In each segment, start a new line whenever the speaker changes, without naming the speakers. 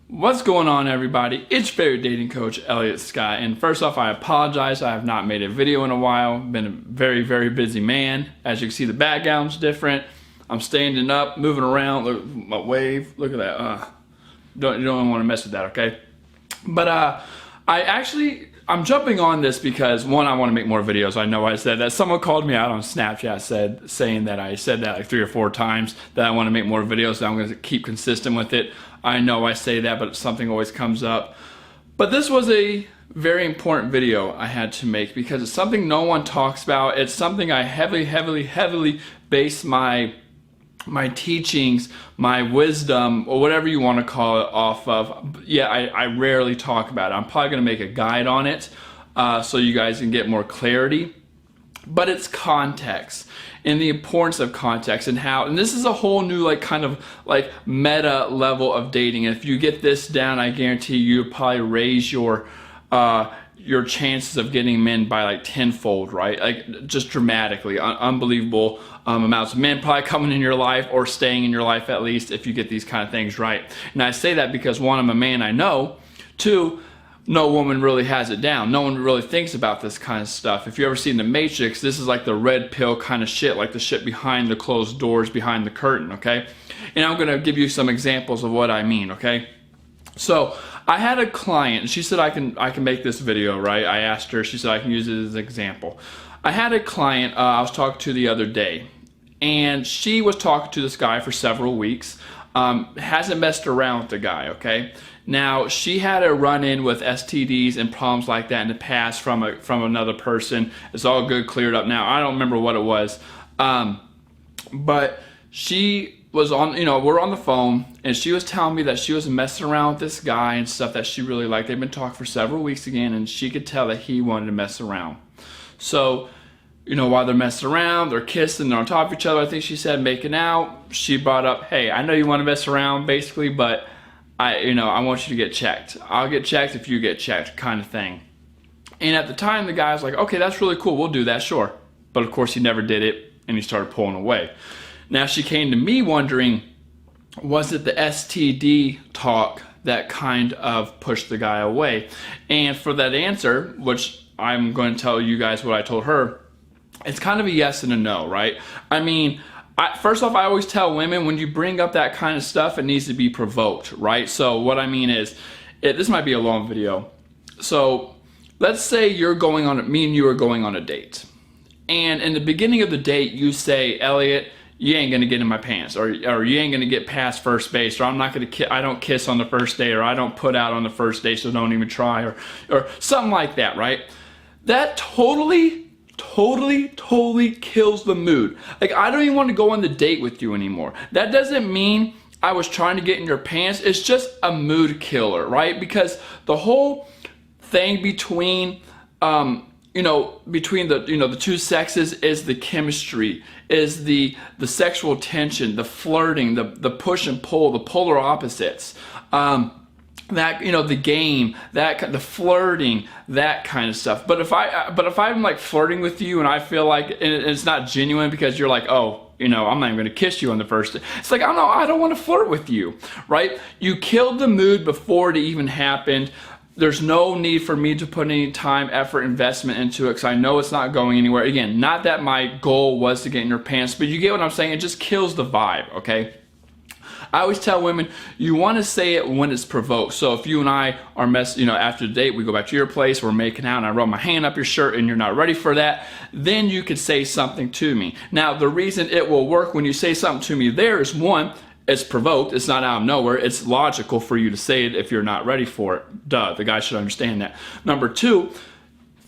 What's going on, everybody? It's favorite dating coach Elliot Scott, and first off, I apologize. I have not made a video in a while. Been a very busy man. As you can see, the background's different. I'm standing up, moving around. Look, my wave. Look at that. You don't want to mess with that, okay? But I'm jumping on this because one, I want to make more videos. I know I said that. Someone called me out on Snapchat saying that I said that like 3 or 4 times, that I want to make more videos, so I'm going to keep consistent with it. I know I say that, but something always comes up. But this was a very important video I had to make because it's something no one talks about. It's something I heavily base my teachings, my wisdom, or whatever you want to call it off of. Yeah, I rarely talk about it. I'm probably going to make a guide on it so you guys can get more clarity. But it's context and the importance of context and how, and this is a whole new kind of meta level of dating. And if you get this down, I guarantee you'll probably raise your chances of getting men by tenfold, right? Just dramatically, unbelievable amounts of men probably coming in your life or staying in your life, at least if you get these kind of things right. And I say that because one, I'm a man I know. Two, no woman really has it down. No one really thinks about this kind of stuff. If you ever seen The Matrix, this is like the red pill kind of shit, like the shit behind the closed doors, behind the curtain, okay? And I'm gonna give you some examples of what I mean, okay? So I had a client, and she said I can make this video, right? I asked her, she said I can use it as an example. I had a client I was talking to the other day, and she was talking to this guy for several weeks. Hasn't messed around with the guy, okay? Now, she had a run-in with STDs and problems like that in the past from another person. It's all good, cleared up now. I don't remember what it was. But she was on, we're on the phone, and she was telling me that she was messing around with this guy and stuff that she really liked. They've been talking for several weeks again, and she could tell that he wanted to mess around. So, while they're messing around, they're kissing, they're on top of each other, I think she said, making out. She brought up, hey, I know you want to mess around, basically, but I want you to get checked. I'll get checked if you get checked, kind of thing. And at the time, the guy was like, okay, that's really cool. We'll do that, sure. But of course, he never did it, and he started pulling away. Now, she came to me wondering, was it the STD talk that kind of pushed the guy away? And for that answer, which I'm going to tell you guys what I told her, it's kind of a yes and a no, right? I mean, first off, I always tell women, when you bring up that kind of stuff, it needs to be provoked, right? So what I mean is, this might be a long video. So let's say me and you are going on a date. And in the beginning of the date, you say, Elliot, you ain't gonna get in my pants, or you ain't gonna get past first base, or I don't kiss on the first date, or I don't put out on the first date, so don't even try, or something like that, right? That totally kills the mood. I don't even want to go on the date with you anymore. That doesn't mean I was trying to get in your pants. It's just a mood killer, right? Because the whole thing between the two sexes is the chemistry, is the sexual tension, the flirting, the push and pull, the polar opposites. The game, the flirting, that kind of stuff. But if I'm flirting with you and I feel like it's not genuine because you're like, oh, I'm not even gonna kiss you on the first day. It's like, I don't want to flirt with you, right? You killed the mood before it even happened. There's no need for me to put any time, effort, investment into it because I know it's not going anywhere. Again, not that my goal was to get in your pants, but you get what I'm saying? It just kills the vibe, okay? I always tell women, you want to say it when it's provoked. So if you and I are after the date, we go back to your place, we're making out, and I rub my hand up your shirt and you're not ready for that, then you could say something to me. Now, the reason it will work when you say something to me there is, one, it's provoked, it's not out of nowhere, it's logical for you to say it if you're not ready for it. Duh, the guy should understand that. Number two,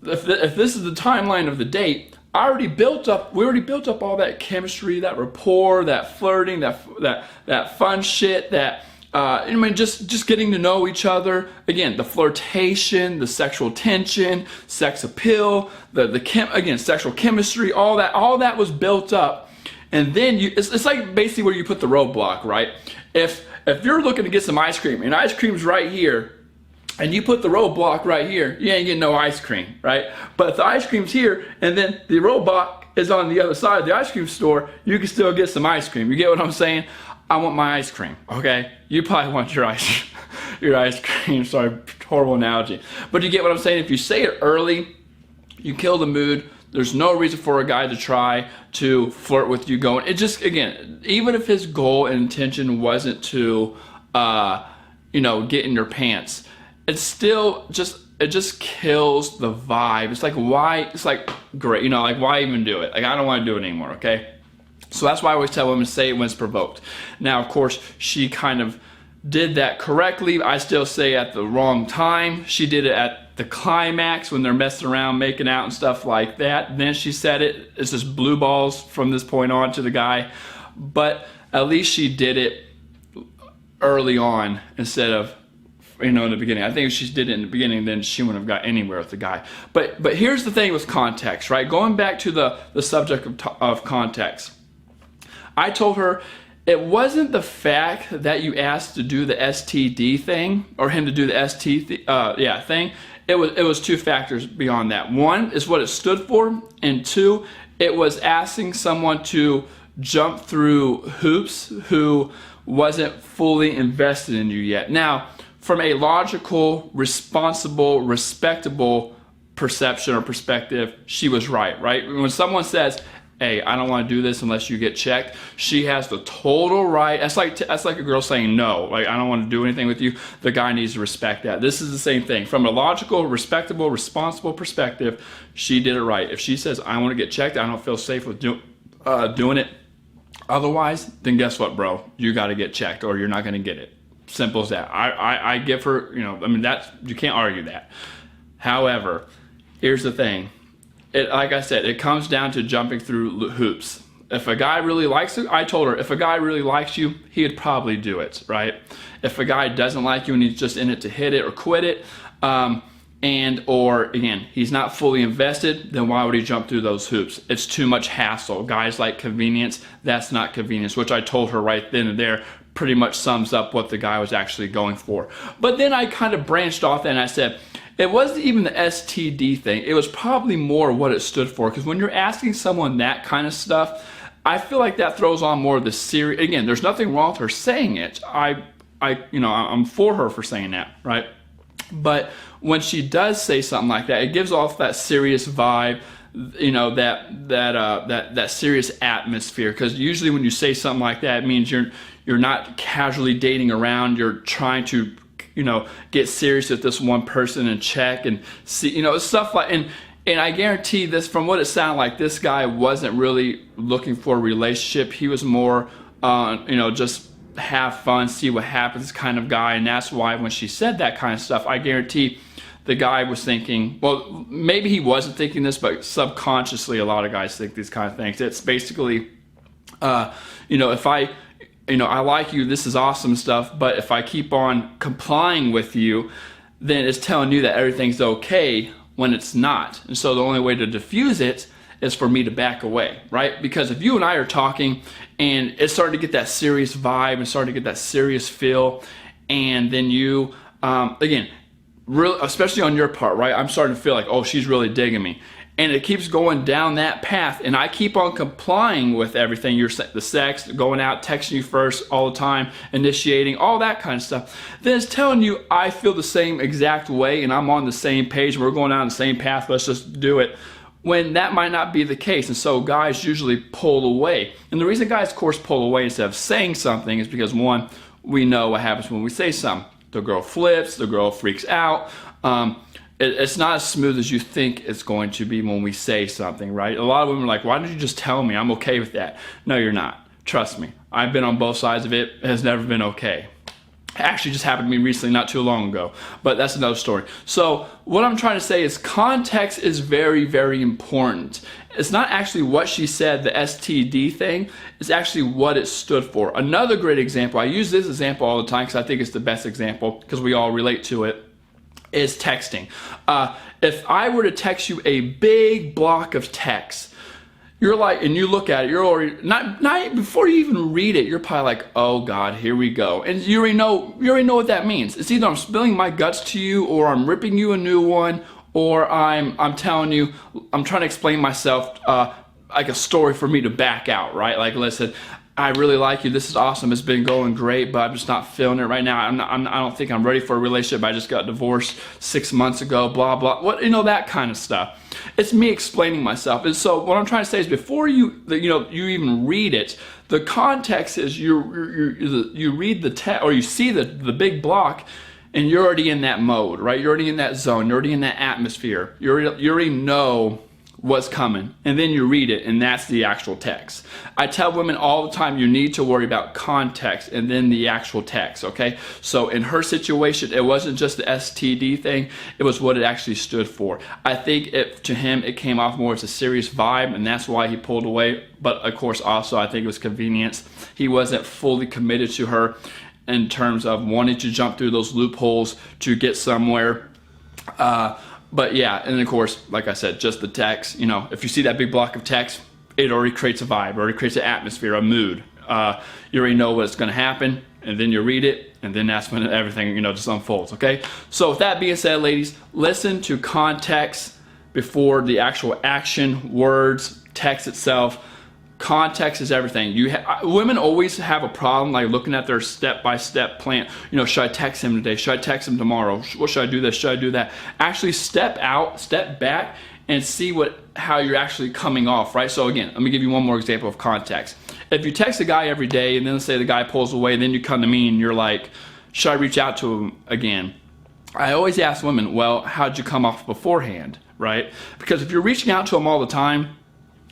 if this is the timeline of the date, we already built up all that chemistry, that rapport, that flirting, that fun shit, just getting to know each other. Again, the flirtation, the sexual tension, sex appeal, sexual chemistry, all that was built up. And then it's like basically where you put the roadblock, right? If you're looking to get some ice cream and ice cream's right here, and you put the roadblock right here, you ain't getting no ice cream, right? But if the ice cream's here and then the roadblock is on the other side of the ice cream store, you can still get some ice cream. You get what I'm saying? I want my ice cream, okay? You probably want your ice cream. your ice cream. Sorry, horrible analogy. But you get what I'm saying? If you say it early, you kill the mood. There's no reason for a guy to try to flirt with you going. It just, again, even if his goal and intention wasn't to, get in your pants, it's still just, it just kills the vibe. It's like, why? It's like, great, like, why even do it? Like, I don't want to do it anymore, okay? So that's why I always tell women, say it when it's provoked. Now, of course, she kind of did that correctly. I still say at the wrong time. She did it at the climax when they're messing around, making out and stuff like that. Then she said it. It's just blue balls from this point on to the guy. But at least she did it early on instead of, in the beginning. I think if she did it in the beginning, then she wouldn't have got anywhere with the guy. But here's the thing with context, right? Going back to the subject of context. I told her it wasn't the fact that you asked to do the STD thing, or him to do the thing. It was two factors beyond that. One is what it stood for, and two, it was asking someone to jump through hoops who wasn't fully invested in you yet. Now, from a logical, responsible, respectable perception or perspective, she was right? When someone says, hey, I don't want to do this unless you get checked, she has the total right. That's like a girl saying no, like, I don't want to do anything with you. The guy needs to respect that. This is the same thing. From a logical, respectable, responsible perspective, she did it right. If she says, I want to get checked, I don't feel safe with doing it otherwise, then guess what, bro? You got to get checked or you're not going to get it. Simple as that. I give her, you can't argue that. However, here's the thing. Like I said, it comes down to jumping through hoops. If a guy really likes you, I told her, if a guy really likes you, he'd probably do it, right? If a guy doesn't like you and he's just in it to hit it or quit it, or again, he's not fully invested, then why would he jump through those hoops? It's too much hassle. Guys like convenience. That's not convenience, which I told her right then and there pretty much sums up what the guy was actually going for. But then I kind of branched off and I said, it wasn't even the STD thing. It was probably more what it stood for. Because when you're asking someone that kind of stuff, I feel like that throws on more of the serious. Again, there's nothing wrong with her saying it. I'm for her for saying that, right? But when she does say something like that, it gives off that serious vibe, that serious atmosphere. Because usually when you say something like that, it means you're not casually dating around. You're trying to get serious with this one person and check and see, stuff like, and I guarantee this, from what it sounded like, this guy wasn't really looking for a relationship. He was more, just have fun, see what happens kind of guy. And that's why when she said that kind of stuff, I guarantee the guy was thinking, well, maybe he wasn't thinking this, but subconsciously, a lot of guys think these kind of things. It's basically, if I like you, this is awesome stuff, but if I keep on complying with you, then it's telling you that everything's okay when it's not. And so the only way to diffuse it is for me to back away, right? Because if you and I are talking and it's starting to get that serious vibe and starting to get that serious feel, and then you, again, especially on your part, right? I'm starting to feel like, oh, she's really digging me. And it keeps going down that path, and I keep on complying with everything. The sex, going out, texting you first all the time, initiating, all that kind of stuff. Then it's telling you I feel the same exact way, and I'm on the same page, we're going down the same path, let's just do it. When that might not be the case, and so guys usually pull away. And the reason guys, of course, pull away instead of saying something is because, one, we know what happens when we say something. The girl flips, the girl freaks out. It's not as smooth as you think it's going to be when we say something, right? A lot of women are like, why didn't you just tell me? I'm okay with that. No, you're not. Trust me. I've been on both sides of it. It has never been okay. It actually just happened to me recently, not too long ago. But that's another story. So what I'm trying to say is context is very, very important. It's not actually what she said, the STD thing. It's actually what it stood for. Another great example, I use this example all the time because I think it's the best example because we all relate to it, is texting. If I were to text you a big block of text, you're like, and you look at it, you're already, not before you even read it, you're probably like, oh God, here we go. And you already know what that means. It's either I'm spilling my guts to you, or I'm ripping you a new one, or I'm telling you, I'm trying to explain myself, like a story for me to back out, right? Like, listen, I really like you. This is awesome. It's been going great, but I'm just not feeling it right now. I don't think I'm ready for a relationship. I just got divorced 6 months ago, blah, blah. What, that kind of stuff. It's me explaining myself. And so what I'm trying to say is before you even read it, the context is you read the text or you see the big block and you're already in that mode, right? You're already in that zone. You're already in that atmosphere. You already know what's coming, and then you read it, and that's the actual text. I tell women all the time, you need to worry about context and then the actual text, okay? So in her situation, it wasn't just the STD thing, it was what it actually stood for. I think to him, it came off more as a serious vibe, and that's why he pulled away. But of course, also, I think it was convenience. He wasn't fully committed to her in terms of wanting to jump through those loopholes to get somewhere. But yeah, and of course, like I said, just the text, if you see that big block of text, it already creates a vibe, already creates an atmosphere, a mood. You already know what's going to happen, and then you read it, and then that's when everything, just unfolds, okay? So with that being said, ladies, listen to context before the actual action, words, text itself. Context is everything. Women always have a problem like looking at their step-by-step plan. Should I text him today? Should I text him tomorrow? What should I do this? Should I do that? Actually step back and see how you're actually coming off, right? So again, let me give you one more example of context. If you text a guy every day and then say the guy pulls away, and then you come to me and you're like, should I reach out to him again? I always ask women, well, how'd you come off beforehand, right? Because if you're reaching out to him all the time,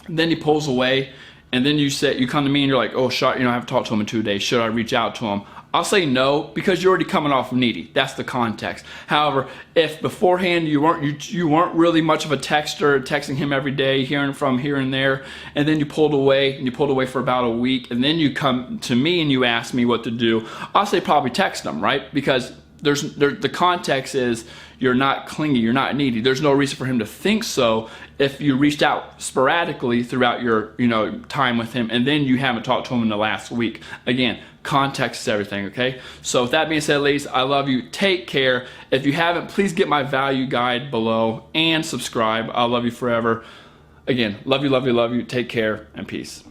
then he pulls away, and then you come to me and you're like, oh, I haven't talked to him in 2 days. Should I reach out to him? I'll say no, because you're already coming off needy. That's the context. However, if beforehand you weren't really much of a texter, texting him every day, hearing from here and there, and then you pulled away for about a week, and then you come to me and you ask me what to do, I'll say probably text him, right? Because the context is you're not clingy, you're not needy. There's no reason for him to think so if you reached out sporadically throughout your time with him, and then you haven't talked to him in the last week. Again, context is everything, okay? So with that being said, ladies, I love you. Take care. If you haven't, please get my value guide below and subscribe. I'll love you forever. Again, love you, love you, love you. Take care and peace.